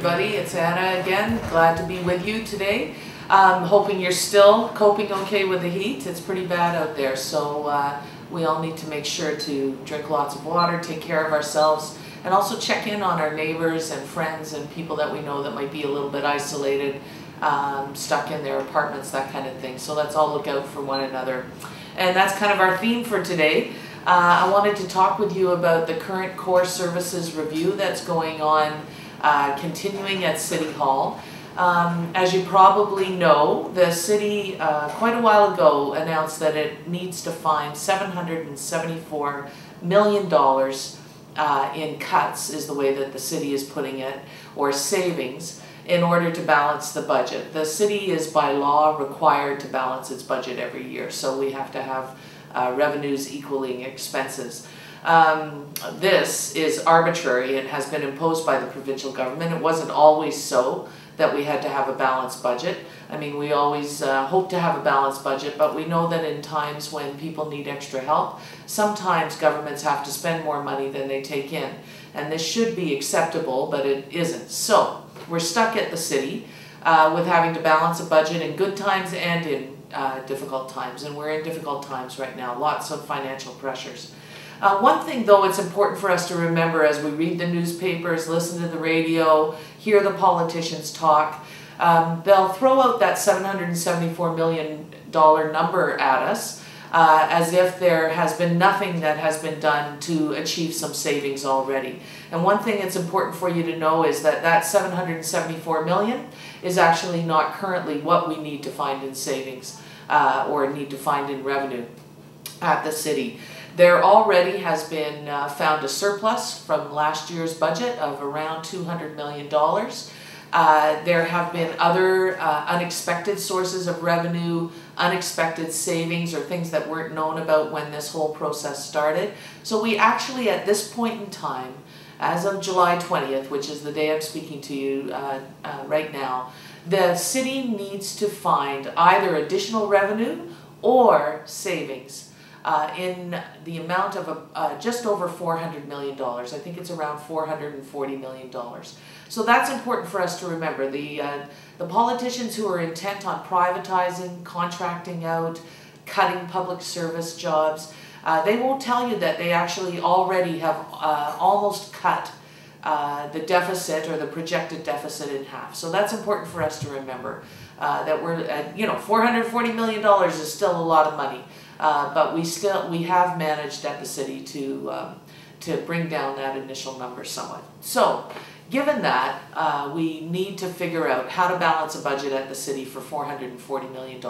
everybody, it's Anna again. Glad to be with you today. Hoping you're still coping okay with the heat. It's pretty bad out there, so we all need to make sure to drink lots of water, take care of ourselves, and also check in on our neighbors and friends and people that we know that might be a little bit isolated, stuck in their apartments, that kind of thing. So let's all look out for one another. And that's kind of our theme for today. I wanted to talk with you about the current core services review that's going on, continuing at City Hall. As you probably know, the city quite a while ago announced that it needs to find $774 million in cuts, is the way that the city is putting it, or savings, in order to balance the budget. The city is by law required to balance its budget every year, so we have to have revenues equaling expenses. This is arbitrary and has been imposed by the provincial government. It wasn't always so that we had to have a balanced budget. I mean, we always hope to have a balanced budget, but we know that in times when people need extra help, sometimes governments have to spend more money than they take in. And this should be acceptable, but it isn't. So we're stuck at the city with having to balance a budget in good times and in difficult times, and we're in difficult times right now, lots of financial pressures. One thing though, it's important for us to remember as we read the newspapers, listen to the radio, hear the politicians talk, they'll throw out that $774 million number at us as if there has been nothing that has been done to achieve some savings already. And one thing it's important for you to know is that that $774 million is actually not currently what we need to find in savings or need to find in revenue at the city. There already has been found a surplus from last year's budget of around $200 million. There have been other unexpected sources of revenue, unexpected savings, or things that weren't known about when this whole process started. So we actually, at this point in time, as of July 20th, which is the day I'm speaking to you right now, the city needs to find either additional revenue or savings in the amount of just over $400 million. I think it's around $440 million. So that's important for us to remember. The politicians who are intent on privatizing, contracting out, cutting public service jobs, they won't tell you that they actually already have almost cut the deficit or the projected deficit in half. So that's important for us to remember, that we're at, $440 million is still a lot of money, but we have managed at the city to bring down that initial number somewhat. So given that, we need to figure out how to balance a budget at the city for $440 million.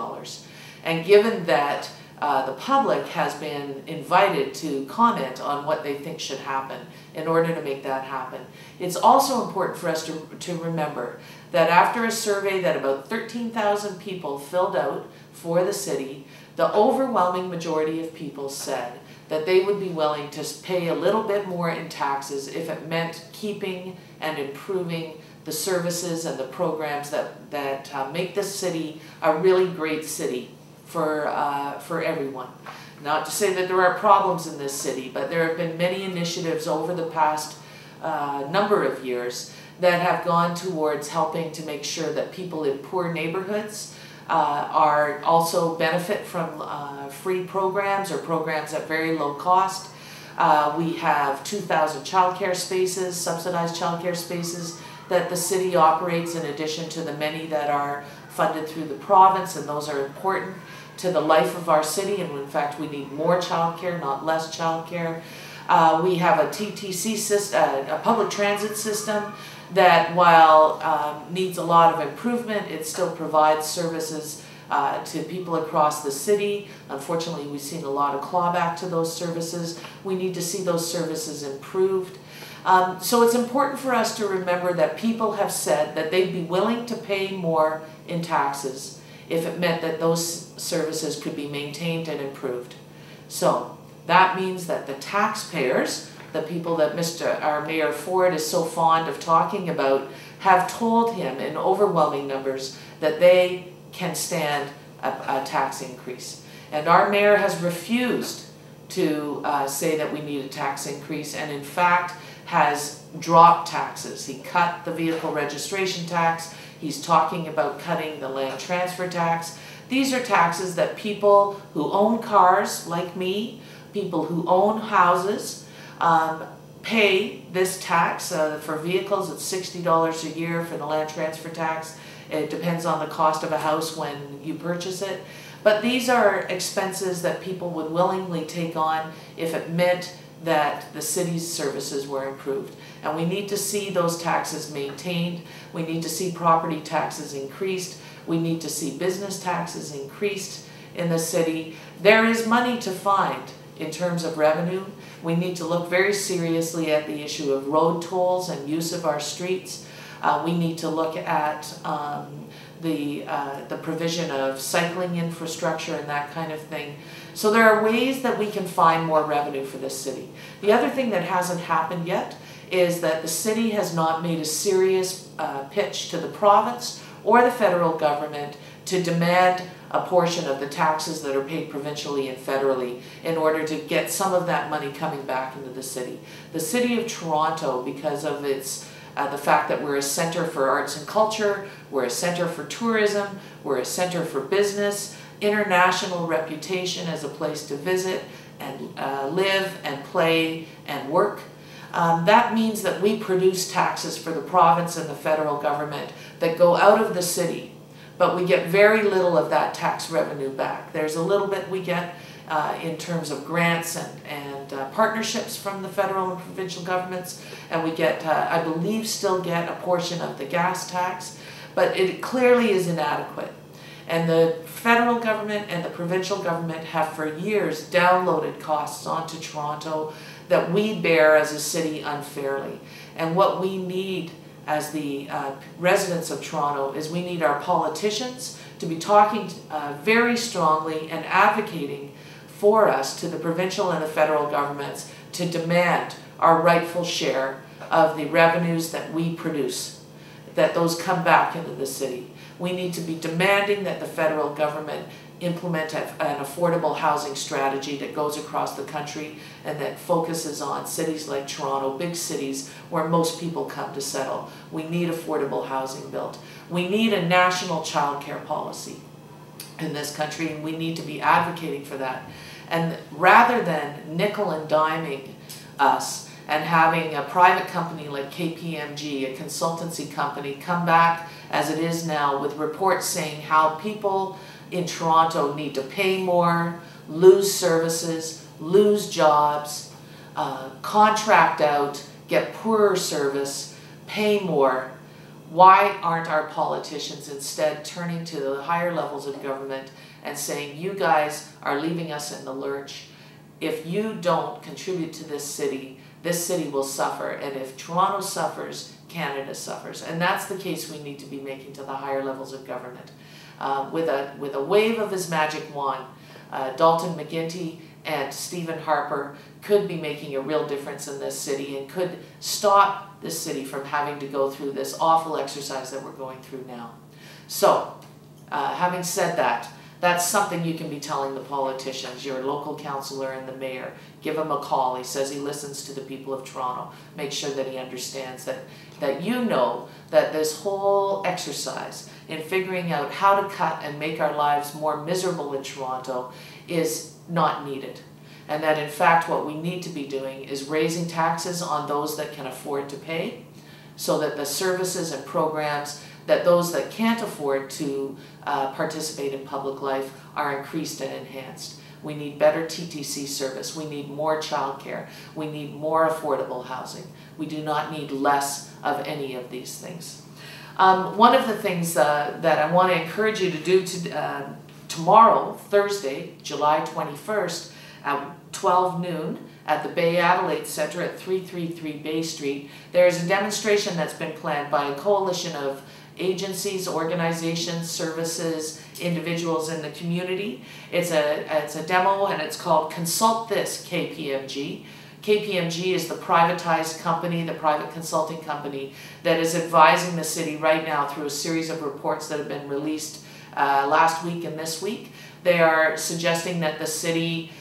And given that the public has been invited to comment on what they think should happen in order to make that happen, it's also important for us to remember that after a survey that about 13,000 people filled out for the city, the overwhelming majority of people said that they would be willing to pay a little bit more in taxes if it meant keeping and improving the services and the programs that make this city a really great city for everyone. Not to say that there are problems in this city, but there have been many initiatives over the past number of years that have gone towards helping to make sure that people in poor neighborhoods are also benefit from free programs or programs at very low cost. We have 2,000 childcare spaces, subsidized childcare spaces, that the city operates in addition to the many that are funded through the province, and those are important to the life of our city, and in fact we need more childcare, not less childcare. We have a TTC system, a public transit system, that while needs a lot of improvement, it still provides services to people across the city. Unfortunately, we've seen a lot of clawback to those services. We need to see those services improved. So it's important for us to remember that people have said that they'd be willing to pay more in taxes if it meant that those services could be maintained and improved. So that means that the taxpayers, the people that our Mayor Ford is so fond of talking about, have told him in overwhelming numbers that they can stand a tax increase. And our mayor has refused to say that we need a tax increase, and in fact has dropped taxes. He cut the vehicle registration tax. He's talking about cutting the land transfer tax. These are taxes that people who own cars, like me, people who own houses, pay this tax. For vehicles, it's $60 a year for the land transfer tax. It depends on the cost of a house when you purchase it. But these are expenses that people would willingly take on if it meant that the city's services were improved. And we need to see those taxes maintained. We need to see property taxes increased. We need to see business taxes increased in the city. There is money to find in terms of revenue. We need to look very seriously at the issue of road tolls and use of our streets. We need to look at the provision of cycling infrastructure and that kind of thing. So there are ways that we can find more revenue for this city. The other thing that hasn't happened yet is that the city has not made a serious pitch to the province or the federal government to demand a portion of the taxes that are paid provincially and federally in order to get some of that money coming back into the city. The City of Toronto, because of its the fact that we're a center for arts and culture, we're a center for tourism, we're a center for business, international reputation as a place to visit and live and play and work. That means that we produce taxes for the province and the federal government that go out of the city, but we get very little of that tax revenue back. There's a little bit we get in terms of grants and partnerships from the federal and provincial governments, and we get, I believe, still get a portion of the gas tax, but it clearly is inadequate. And the federal government and the provincial government have for years downloaded costs onto Toronto that we bear as a city unfairly. And what we need as the residents of Toronto is we need our politicians to be talking very strongly and advocating for us to the provincial and the federal governments to demand our rightful share of the revenues that we produce, that those come back into the city. We need to be demanding that the federal government implement an affordable housing strategy that goes across the country and that focuses on cities like Toronto, big cities where most people come to settle. We need affordable housing built. We need a national child care policy in this country, and we need to be advocating for that. And rather than nickel and diming us and having a private company like KPMG, a consultancy company, come back as it is now with reports saying how people in Toronto need to pay more, lose services, lose jobs, contract out, get poorer service, pay more. Why aren't our politicians instead turning to the higher levels of government and saying, you guys are leaving us in the lurch. If you don't contribute to this city will suffer. And if Toronto suffers, Canada suffers. And that's the case we need to be making to the higher levels of government. With a wave of his magic wand, Dalton McGuinty and Stephen Harper could be making a real difference in this city and could stop this city from having to go through this awful exercise that we're going through now. So, having said that, that's something you can be telling the politicians, your local councillor and the mayor. Give him a call. He says he listens to the people of Toronto. Make sure that he understands that you know that this whole exercise in figuring out how to cut and make our lives more miserable in Toronto is not needed. And that in fact what we need to be doing is raising taxes on those that can afford to pay, so that the services and programs that those that can't afford to participate in public life are increased and enhanced. We need better TTC service. We need more childcare. We need more affordable housing. We do not need less of any of these things. One of the things that I want to encourage you to do tomorrow, Thursday, July 21st, at 12 noon, at the Bay Adelaide Centre at 333 Bay Street, there is a demonstration that's been planned by a coalition of agencies, organizations, services, individuals in the community. It's a demo and it's called Consult This KPMG. KPMG is the privatized company, the private consulting company that is advising the city right now through a series of reports that have been released last week and this week. They are suggesting that the city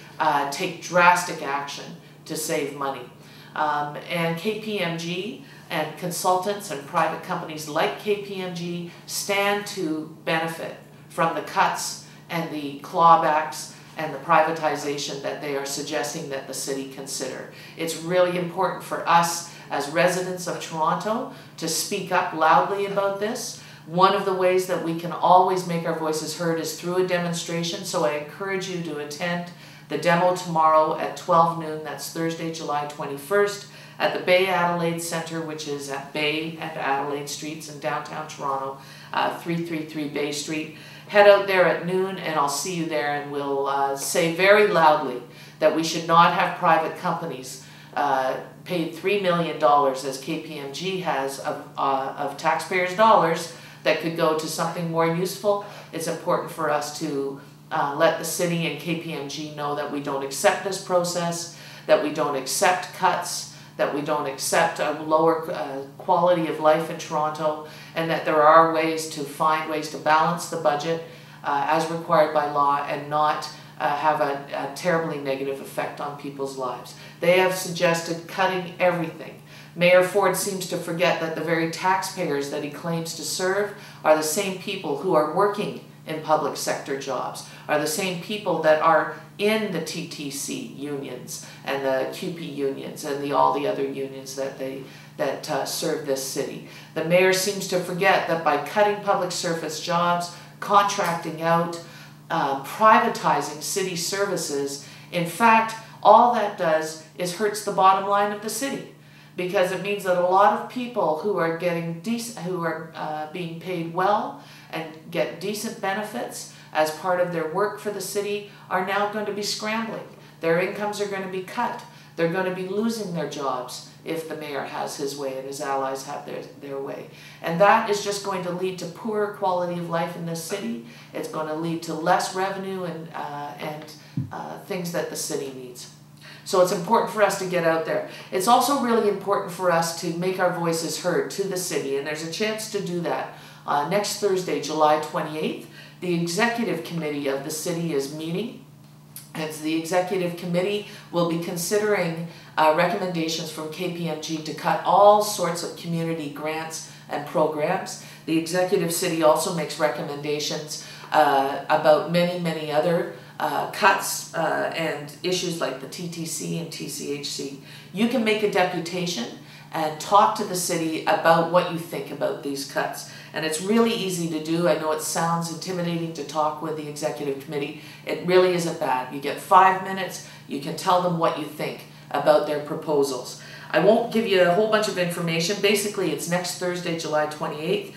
take drastic action to save money. And KPMG and consultants and private companies like KPMG stand to benefit from the cuts and the clawbacks and the privatization that they are suggesting that the city consider. It's really important for us as residents of Toronto to speak up loudly about this. One of the ways that we can always make our voices heard is through a demonstration, so I encourage you to attend the demo tomorrow at 12 noon, that's Thursday, July 21st, at the Bay Adelaide Centre, which is at Bay and Adelaide Streets in downtown Toronto, 333 Bay Street. Head out there at noon and I'll see you there, and we'll say very loudly that we should not have private companies paid $3 million as KPMG has of taxpayers' dollars that could go to something more useful. It's important for us to let the city and KPMG know that we don't accept this process, that we don't accept cuts, that we don't accept a lower quality of life in Toronto, and that there are ways to find ways to balance the budget as required by law and not have a terribly negative effect on people's lives. They have suggested cutting everything. Mayor Ford seems to forget that the very taxpayers that he claims to serve are the same people who are working in public sector jobs, are the same people that are in the TTC unions and the QP unions and all the other unions that serve this city. The mayor seems to forget that by cutting public service jobs, contracting out, privatizing city services, in fact, all that does is hurts the bottom line of the city, because it means that a lot of people who are getting being paid well and get decent benefits as part of their work for the city are now going to be scrambling. Their incomes are going to be cut. They're going to be losing their jobs if the mayor has his way and his allies have their way. And that is just going to lead to poorer quality of life in this city. It's going to lead to less revenue and things that the city needs. So it's important for us to get out there. It's also really important for us to make our voices heard to the city, and there's a chance to do that. Next Thursday, July 28th, the executive committee of the city is meeting. And the executive committee will be considering recommendations from KPMG to cut all sorts of community grants and programs. The executive city also makes recommendations about many other cuts and issues like the TTC and TCHC. You can make a deputation and talk to the city about what you think about these cuts. And it's really easy to do. I know it sounds intimidating to talk with the executive committee. It really isn't bad. You get 5 minutes, you can tell them what you think about their proposals. I won't give you a whole bunch of information. Basically, it's next Thursday, July 28th.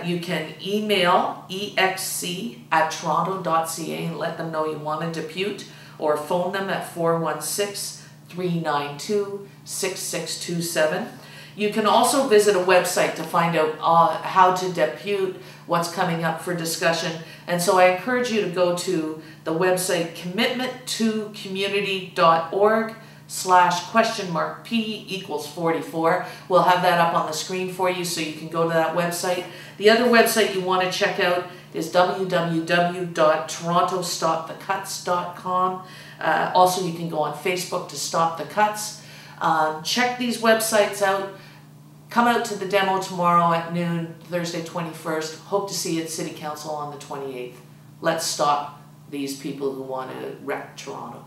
You can email exc@toronto.ca and let them know you want to depute, or phone them at 416-392-6627. You can also visit a website to find out how to depute, what's coming up for discussion. And so I encourage you to go to the website commitment2community.org/P=44. We'll have that up on the screen for you so you can go to that website. The other website you want to check out is www.torontostopthecuts.com. Also, you can go on Facebook to Stop the Cuts. Check these websites out. Come out to the demo tomorrow at noon, Thursday 21st. Hope to see you at City Council on the 28th. Let's stop these people who want to wreck Toronto.